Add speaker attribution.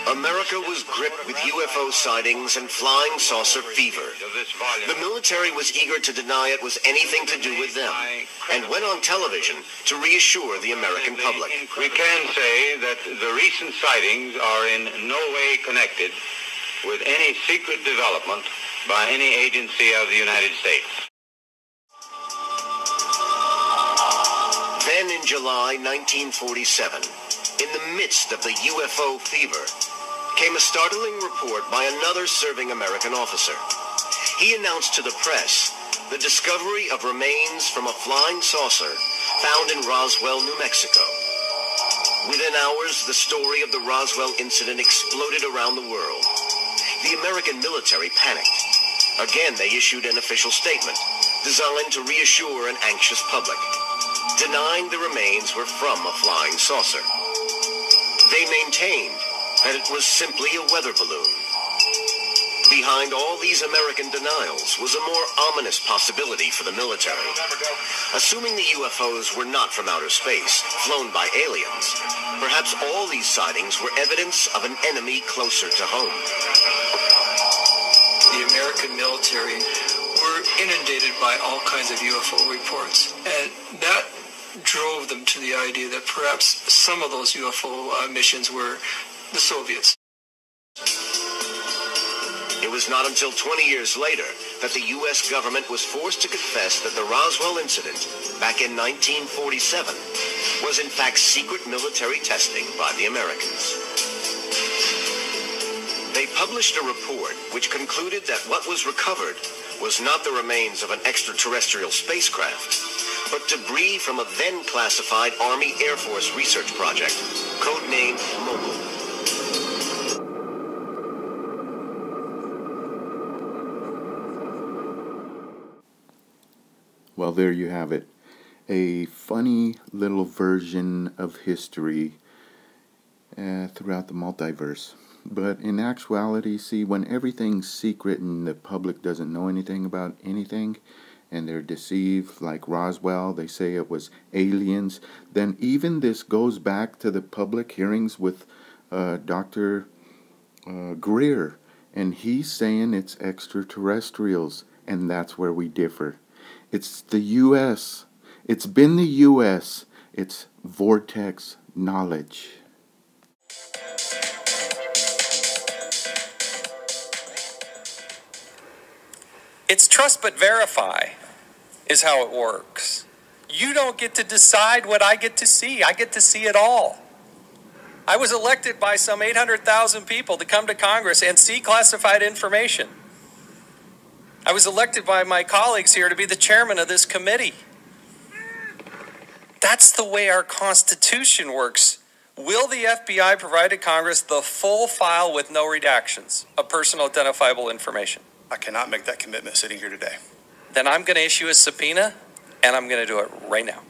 Speaker 1: America was gripped with UFO sightings and flying saucer fever. The military was eager to deny it was anything to do with them, and went on television to reassure the American public.
Speaker 2: We can say that the recent sightings are in no way connected with any secret development by any agency of the United States.
Speaker 1: Then in July 1947, in the midst of the UFO fever, came a startling report by another serving American officer. He announced to the press the discovery of remains from a flying saucer found in Roswell, New Mexico. Within hours, the story of the Roswell incident exploded around the world. The American military panicked. Again, they issued an official statement designed to reassure an anxious public, denying the remains were from a flying saucer. They maintained that it was simply a weather balloon. Behind all these American denials was a more ominous possibility for the military. Assuming the UFOs were not from outer space, flown by aliens, perhaps all these sightings were evidence of an enemy closer to home.
Speaker 3: The American military were inundated by all kinds of UFO reports, and that drove them to the idea that perhaps some of those UFO missions were the Soviets.
Speaker 1: It was not until 20 years later that the U.S. government was forced to confess that the Roswell incident, back in 1947, was in fact secret military testing by the Americans. They published a report which concluded that what was recovered was not the remains of an extraterrestrial spacecraft, but debris from a then-classified Army Air Force research project, codenamed Mogul.
Speaker 4: Well, there you have it. A funny little version of history throughout the multiverse. But in actuality, see, when everything's secret and the public doesn't know anything about anything, and they're deceived, like Roswell, they say it was aliens, then even this goes back to the public hearings with Dr. Greer, and he's saying it's extraterrestrials, and that's where we differ. It's the U.S. It's been the U.S. It's vortex knowledge.
Speaker 5: It's trust but verify is how it works. You don't get to decide what I get to see. I get to see it all. I was elected by some 800,000 people to come to Congress and see classified information. I was elected by my colleagues here to be the chairman of this committee. That's the way our Constitution works. Will the FBI provide to Congress the full file with no redactions of personal identifiable information?
Speaker 6: I cannot make that commitment sitting here today.
Speaker 5: Then I'm going to issue a subpoena, and I'm going to do it right now.